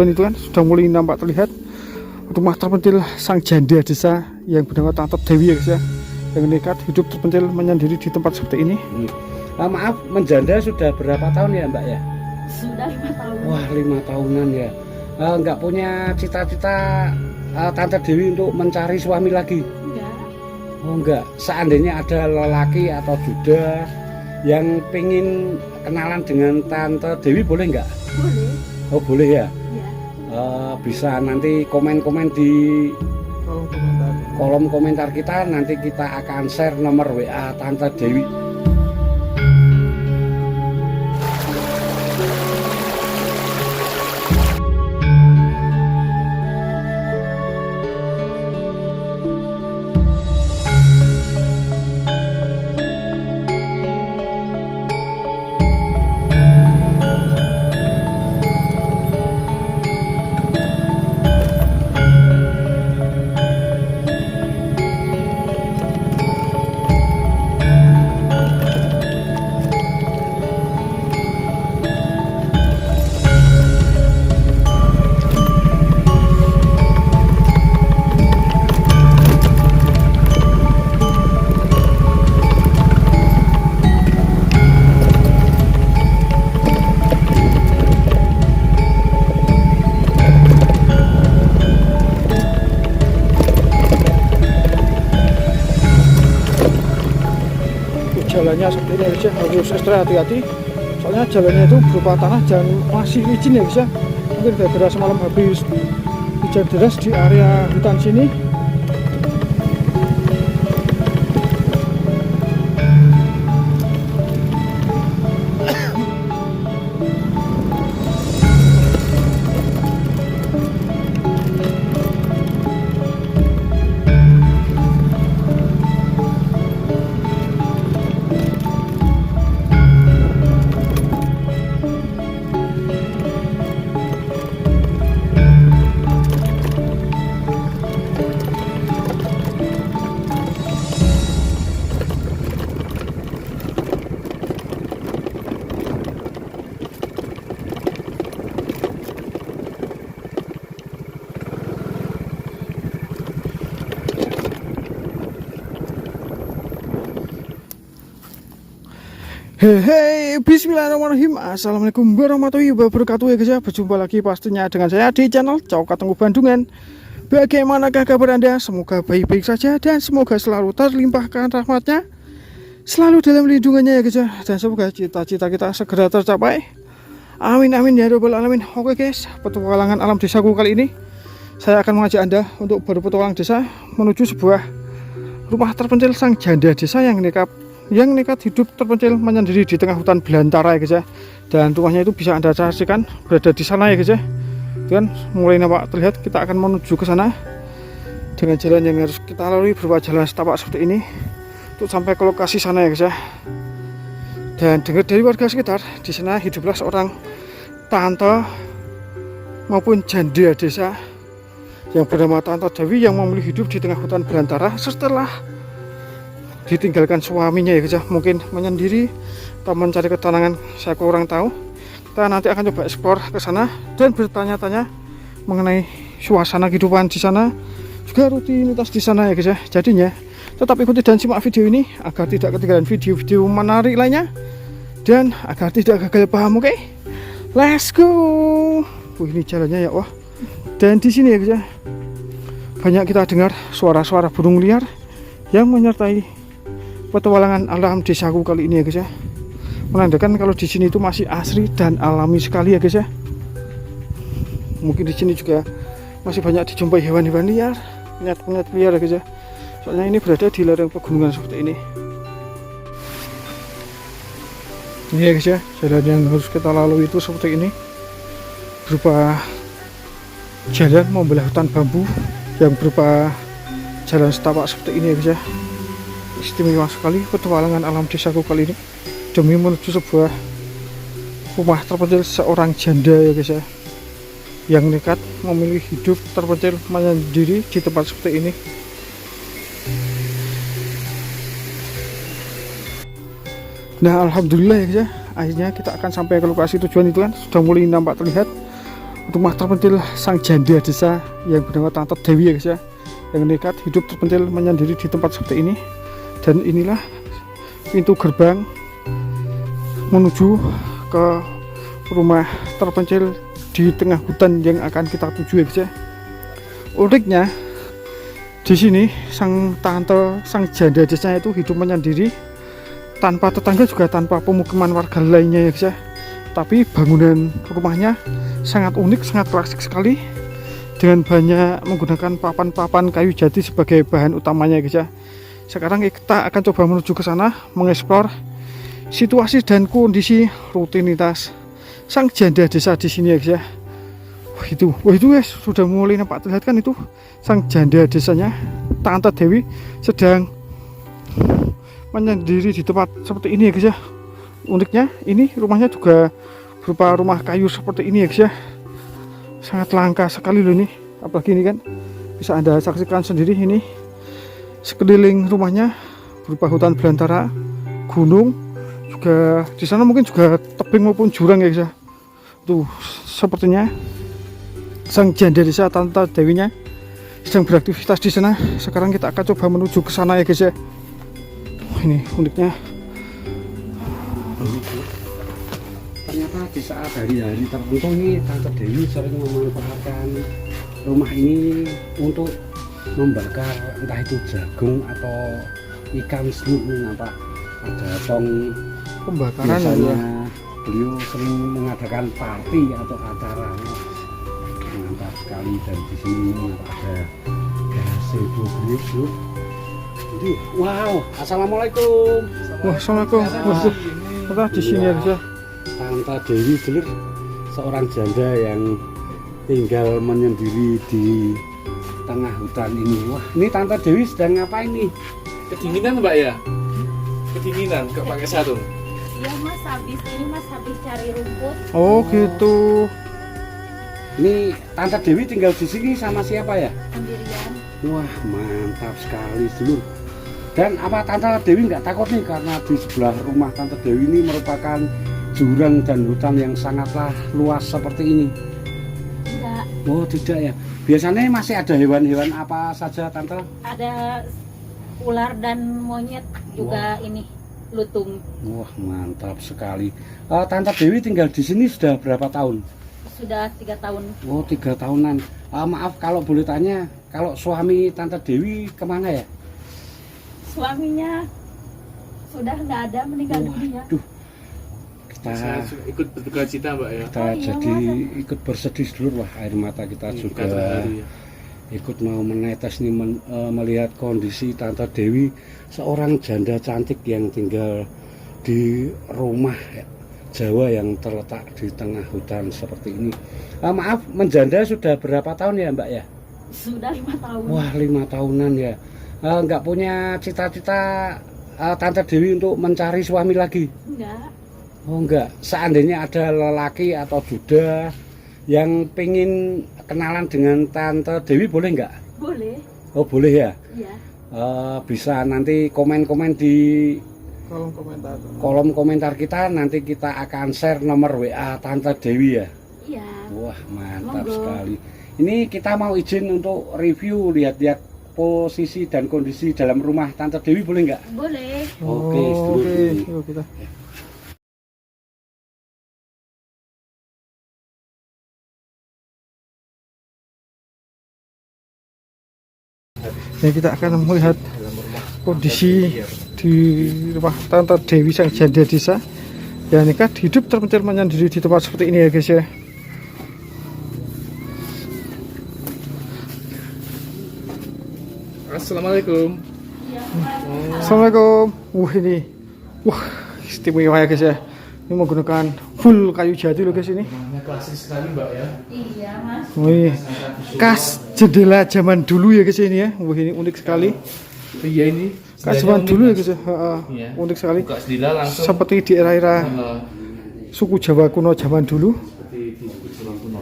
tujuan itu kan sudah mulai nampak terlihat rumah terpencil sang janda desa yang bernama Tante Dewi ya guys ya, yang nekat hidup terpencil menyendiri di tempat seperti ini. Maaf, menjanda sudah berapa tahun ya Mbak ya? Sudah 5 tahun. Wah, 5 tahunan ya. Nggak punya cita-cita Tante Dewi untuk mencari suami lagi? Enggak. Oh enggak, seandainya ada lelaki atau duda yang pengen kenalan dengan Tante Dewi boleh nggak? Boleh. Oh boleh ya? Ya. Bisa nanti komen-komen di kolom komentar kita, nanti kita akan share nomor WA Tante Dewi. Jalannya seperti ini guys ya, harus ekstra hati-hati soalnya jalannya itu berupa tanah dan masih licin ya guys ya. Mungkin gara-gara semalam habis hujan deras di area hutan sini. Hei, bismillahirrahmanirrahim. Assalamualaikum warahmatullahi wabarakatuh ya guys ya. Berjumpa lagi pastinya dengan saya di channel Coka Tengku Bandungan. Bagaimanakah kabar Anda? Semoga baik-baik saja dan semoga selalu terlimpahkan rahmatnya, selalu dalam lindungannya ya guys ya. Dan semoga cita-cita kita segera tercapai. Amin amin ya rabbal alamin. Oke guys, petualangan alam desaku kali ini saya akan mengajak Anda untuk berpetualang desa menuju sebuah rumah terpencil sang janda desa yang nekat hidup terpencil menyendiri di tengah hutan belantara ya guys ya. Dan rumahnya itu bisa Anda saksikan berada di sana ya guys ya. Itu kan mulai nampak terlihat. Kita akan menuju ke sana dengan jalan yang harus kita lalui berupa jalan setapak seperti ini untuk sampai ke lokasi sana ya guys ya. Dan dengar dari warga sekitar, di sana hiduplah seorang tante maupun janda desa yang bernama Tante Dewi yang memilih hidup di tengah hutan belantara setelah ditinggalkan suaminya ya guys ya. Mungkin menyendiri atau mencari ketenangan, saya kurang tahu. Kita nanti akan coba eksplor ke sana dan bertanya-tanya mengenai suasana kehidupan di sana, juga rutinitas di sana ya guys ya. Jadinya tetap ikuti dan simak video ini agar tidak ketinggalan video-video menarik lainnya dan agar tidak gagal paham. Oke, let's go. Ini jalannya ya wah. Dan di sini ya guys ya, banyak kita dengar suara-suara burung liar yang menyertai petualangan alam desaku kali ini ya guys ya. Menandakan kalau di sini itu masih asri dan alami sekali ya guys ya. Mungkin di sini juga masih banyak dijumpai hewan-hewan liar, penyat-penyat liar ya guys ya. Soalnya ini berada di lereng pegunungan seperti ini. Ini ya guys ya, jalan yang harus kita lalui itu seperti ini, berupa jalan membelah hutan bambu yang berupa jalan setapak seperti ini ya guys ya. Istimewa sekali petualangan alam desaku kali ini demi menuju sebuah rumah terpencil seorang janda ya guys ya, yang nekat memilih hidup terpencil menyendiri di tempat seperti ini. Nah alhamdulillah ya guys ya, akhirnya kita akan sampai ke lokasi tujuan itu kan sudah mulai nampak terlihat rumah terpencil sang janda desa yang bernama Tante Dewi ya guys ya, yang nekat hidup terpencil menyendiri di tempat seperti ini. Dan inilah pintu gerbang menuju ke rumah terpencil di tengah hutan yang akan kita tuju ya guys ya. Uniknya di sini sang janda desa itu hidup menyendiri, tanpa tetangga juga tanpa pemukiman warga lainnya ya guys ya. Tapi bangunan rumahnya sangat unik, sangat klasik sekali, dengan banyak menggunakan papan-papan kayu jati sebagai bahan utamanya guys ya. Sekarang kita akan coba menuju ke sana mengeksplor situasi dan kondisi rutinitas sang janda desa di sini ya guys ya. Wah itu guys, sudah mulai nampak terlihat kan, itu sang janda desanya Tante Dewi sedang menyendiri di tempat seperti ini ya guys ya. Uniknya ini rumahnya juga berupa rumah kayu seperti ini ya guys ya. Sangat langka sekali loh ini, apalagi ini kan bisa Anda saksikan sendiri, ini sekeliling rumahnya berupa hutan belantara, gunung, juga di sana mungkin juga tebing maupun jurang ya guys ya. Tuh sepertinya sang janda desa Tante Dewinya sedang beraktivitas di sana. Sekarang kita akan coba menuju ke sana ya guys ya. Ini uniknya. Ternyata di saat hari-hari tertentu ini Tante Dewi sering memanfaatkan rumah ini untuk membakar entah itu jagung atau ikan senuk apa, ada tong Pembakaran biasanya ya. beliau sering mengadakan party atau acara. Mantap sekali. Dan di sini ada gazebo beliau. Wow, assalamualaikum. Wah, assalamualaikum. Waduh, kita di sini ya guys ya. Tante Dewi dulur, seorang janda yang tinggal menyendiri di tengah hutan ini. Wah, ini Tante Dewi sedang ngapain nih? Kedinginan Mbak ya? Kedinginan, kok pakai sarung? Iya mas, habis cari rumput. Oh gitu. Ini Tante Dewi tinggal di sini sama siapa ya? Sendirian. Wah, mantap sekali dulur. Dan apa Tante Dewi nggak takut nih, karena di sebelah rumah Tante Dewi ini merupakan jurang dan hutan yang sangatlah luas seperti ini? Enggak, Oh tidak ya. Biasanya masih ada hewan-hewan apa saja Tante? ada ular dan monyet juga. Ini lutung. Wah mantap sekali. Tante Dewi tinggal di sini sudah berapa tahun? Sudah 3 tahun. Oh 3 tahunan. Maaf kalau boleh tanya, kalau suami Tante Dewi kemana ya? Suaminya sudah nggak ada, meninggal dunia. Duh, kita ikut berduka cita Mbak ya? kita Oh, iya, jadi Mas. ikut bersedih dulu. Wah, air mata kita juga Terharu ya. ikut mau menetes nih, melihat kondisi Tante Dewi, seorang janda cantik yang tinggal di rumah Jawa yang terletak di tengah hutan seperti ini. Maaf, menjanda sudah berapa tahun ya Mbak ya? Sudah 5 tahun. Wah 5 tahunan ya. Nggak punya cita-cita Tante Dewi untuk mencari suami lagi? Enggak. Oh enggak. Seandainya ada lelaki atau duda yang pengen kenalan dengan Tante Dewi, boleh nggak? Boleh. Oh boleh ya. Iya. Bisa nanti komen-komen di Kolom komentar. kolom komentar kita, nanti kita akan share nomor WA Tante Dewi ya. Iya. Wah mantap Monggo. sekali. Ini kita mau izin untuk review, lihat-lihat posisi dan kondisi dalam rumah Tante Dewi, boleh nggak? Boleh. Oke, Oh, sedulur. oke. Yuk kita. Nah, kita akan melihat kondisi di rumah Tante Dewi sang janda desa yang nekat hidup terpencil menyendiri di tempat seperti ini ya guys ya. Assalamualaikum. Assalamualaikum. Wah istimewa ya guys ya. Ini menggunakan full kayu jati loh guys ini. Rumahnya klasik sekali Mbak ya. Iya mas. Wih, khas jendela zaman dulu ya guys ini ya. Wah ini unik sekali. Iya ini. Khas zaman dulu ya guys ya. Iya. Unik sekali. Buka jendela langsung. Seperti di era-era suku Jawa kuno zaman dulu. Seperti di Pulau Kuno.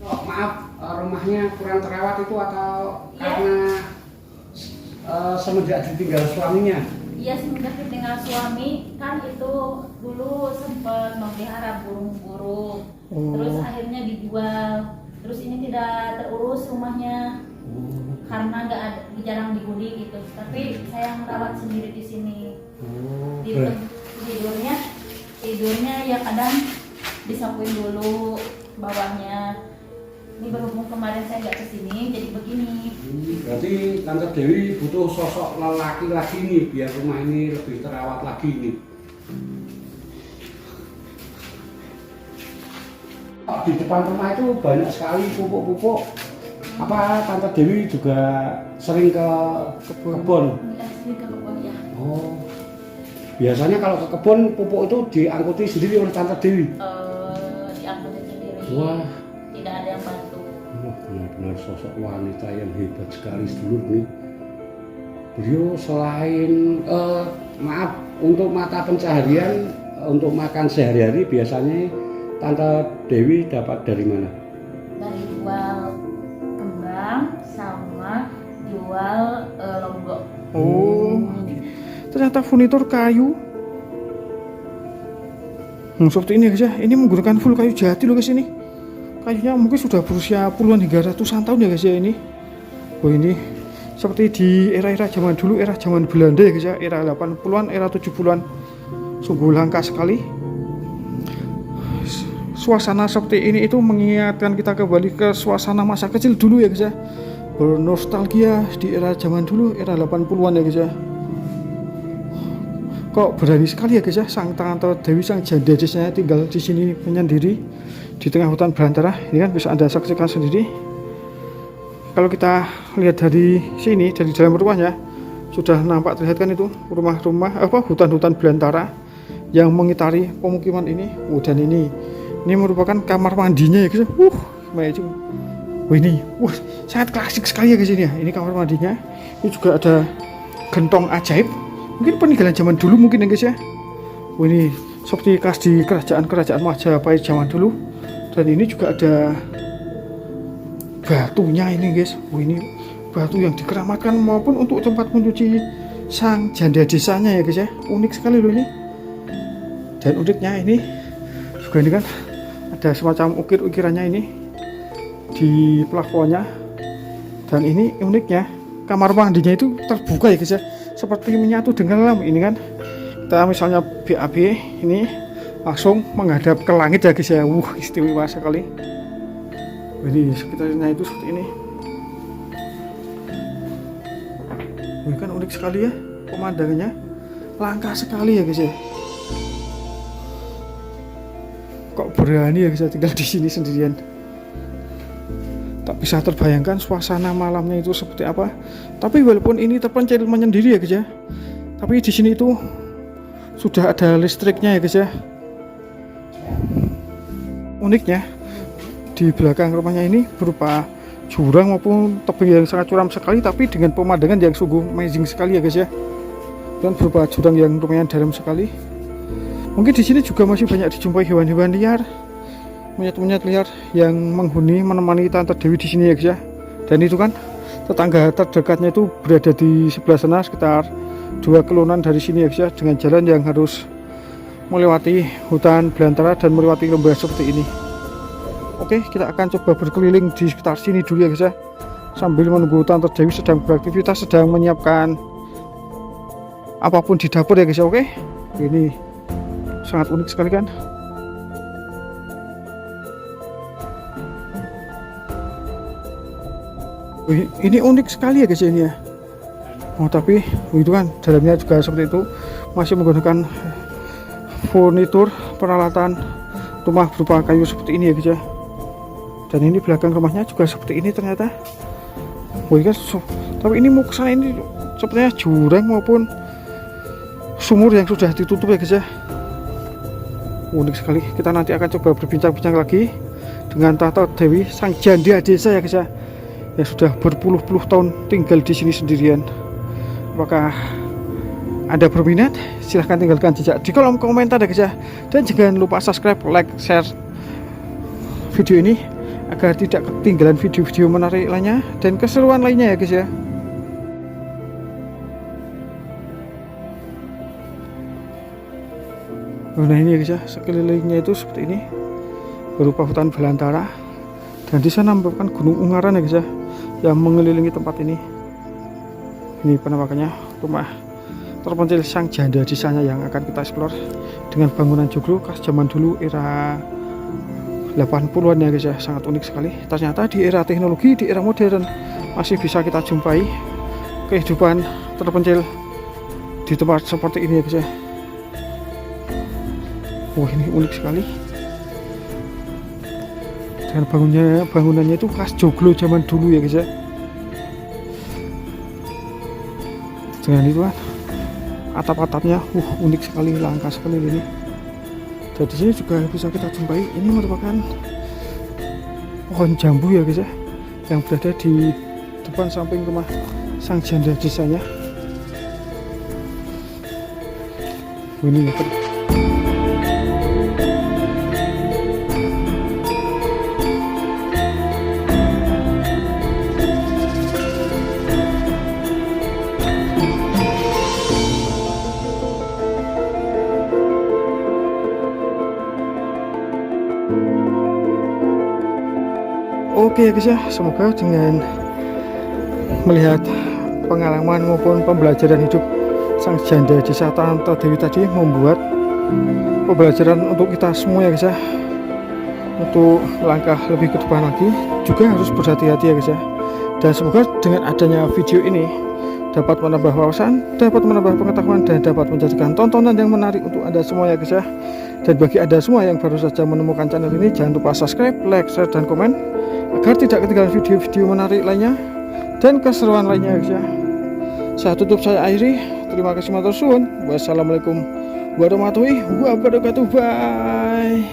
Oh, maaf, rumahnya kurang terawat itu atau karena semenjak ditinggal suaminya? Iya, semenjak ditinggal suami kan itu dulu sempat memelihara burung-burung. Oh. Terus akhirnya dijual. Terus ini tidak terurus rumahnya karena nggak ada, jarang dihuni gitu. Tapi saya merawat sendiri di sini. Di tidurnya ya kadang disapuin dulu bawahnya. Ini berhubung kemarin saya nggak kesini jadi begini. Berarti Tante Dewi butuh sosok lelaki lagi nih biar rumah ini lebih terawat lagi nih. Di depan rumah itu banyak sekali pupuk-pupuk. Apa Tante Dewi juga sering ke kebun? Sering ke kebun ya. Oh. Biasanya kalau ke kebun pupuk itu diangkuti sendiri oleh Tante Dewi. Diangkutin sendiri. Wah. Tidak ada yang bantu. Benar-benar sosok wanita yang hebat sekali sedulur nih. Beliau selain maaf untuk mata pencaharian untuk makan sehari-hari biasanya Tante Dewi dapat dari mana? Dari jual kembang sama jual lombok. Oh, ternyata furnitur kayu. Seperti ini guys ya. Ini menggunakan full kayu jati loh guys ini. Kayunya mungkin sudah berusia puluhan hingga ratusan tahun ya guys ya ini. Oh ini seperti di era-era zaman dulu, era zaman Belanda ya guys ya, era 80-an, era 70-an. Sungguh langka sekali. Suasana seperti ini itu mengingatkan kita kembali ke suasana masa kecil dulu ya guys ya. Bernostalgia di era zaman dulu, era 80-an ya guys ya. Kok berani sekali ya guys ya, sang Tante Dewi, sang janda desanya tinggal di sini menyendiri di tengah hutan belantara. Ini kan bisa Anda saksikan sendiri. Kalau kita lihat dari sini, dari dalam rumahnya sudah nampak terlihat kan itu rumah-rumah hutan-hutan belantara yang mengitari pemukiman ini. Dan ini merupakan kamar mandinya ya guys. Ini sangat klasik sekali ya guys ini ya. Ini kamar mandinya. Ini juga ada gentong ajaib. Mungkin peninggalan zaman dulu mungkin ya guys ya. Ini seperti khas di kerajaan-kerajaan Majapahit zaman dulu. Dan ini juga ada batunya ini guys. Ini batu yang dikeramatkan maupun untuk tempat mencuci sang janda desanya ya guys ya. Unik sekali loh ini. Dan uniknya ini juga ini kan ada semacam ukir-ukirannya ini di plafonnya. Dan ini uniknya kamar mandinya itu terbuka ya guys ya, seperti menyatu dengan alam. Ini kan kita misalnya BAB ini langsung menghadap ke langit ya guys ya. Istimewa sekali. Jadi sekitarnya itu seperti ini. Ini kan unik sekali ya pemandangannya, langka sekali ya guys ya. Kok berani ya guys ya tinggal di sini sendirian. Tak bisa terbayangkan suasana malamnya itu seperti apa. Tapi walaupun ini terpencil menyendiri ya guys ya, tapi di sini itu sudah ada listriknya ya guys ya. Uniknya di belakang rumahnya ini berupa jurang maupun tebing yang sangat curam sekali, tapi dengan pemandangan yang sungguh amazing sekali ya guys ya. Dan berupa jurang yang lumayan dalam sekali. Mungkin di sini juga masih banyak dijumpai hewan-hewan liar, monyet-monyet liar yang menghuni menemani Tante Dewi di sini ya guys ya. Dan itu kan tetangga terdekatnya itu berada di sebelah sana sekitar 2 kilometer dari sini ya guys ya, dengan jalan yang harus melewati hutan belantara dan melewati lembah seperti ini. Oke, kita akan coba berkeliling di sekitar sini dulu ya guys ya, sambil menunggu Tante Dewi sedang beraktivitas, sedang menyiapkan apapun di dapur ya guys ya. Oke, ini sangat unik sekali kan. Ini unik sekali ya guys ya ini ya. Tapi itu kan dalamnya juga seperti itu, masih menggunakan furnitur peralatan rumah berupa kayu seperti ini ya guys ya. Dan ini belakang rumahnya juga seperti ini ternyata. Tapi ini mau kesana ini sepertinya jurang maupun sumur yang sudah ditutup ya guys ya. Unik sekali. Kita nanti akan coba berbincang-bincang lagi dengan Tante Dewi, sang janda desa ya guys ya, yang sudah berpuluh-puluh tahun tinggal di sini sendirian. Apakah Anda berminat? Silahkan tinggalkan jejak di kolom komentar ya guys ya. Dan jangan lupa subscribe, like, share video ini agar tidak ketinggalan video-video menarik lainnya dan keseruan lainnya ya guys ya. Nah ini ya guys ya, sekelilingnya itu seperti ini, berupa hutan belantara Dan di sana merupakan Gunung Ungaran ya guys ya, yang mengelilingi tempat ini. Ini penampakannya rumah terpencil sang janda di sana yang akan kita explore dengan bangunan joglo khas zaman dulu era 80-an ya guys ya, sangat unik sekali. Ternyata di era teknologi, di era modern masih bisa kita jumpai kehidupan terpencil di tempat seperti ini ya guys ya. Wah, ini unik sekali. Dan bangunannya itu khas joglo zaman dulu ya guys ya. Dengan itu kan atap-atapnya unik sekali, langka sekali ini. Dan di sini juga bisa kita jumpai ini merupakan pohon jambu ya guys ya, yang berada di depan samping rumah sang janda desanya. Ini oke ya guys ya, semoga dengan melihat pengalaman maupun pembelajaran hidup sang janda desa Tante Dewi tadi membuat pembelajaran untuk kita semua ya guys ya, untuk langkah lebih ke depan lagi juga harus berhati-hati ya guys ya. Dan semoga dengan adanya video ini dapat menambah wawasan, dapat menambah pengetahuan, dan dapat menjadikan tontonan yang menarik untuk Anda semua ya guys ya. Dan bagi Anda semua yang baru saja menemukan channel ini, jangan lupa subscribe, like, share, dan komen agar tidak ketinggalan video-video menarik lainnya dan keseruan lainnya guys ya. Saya tutup, saya akhiri. Terima kasih matur suwun. Wassalamualaikum warahmatullahi wabarakatuh. Bye.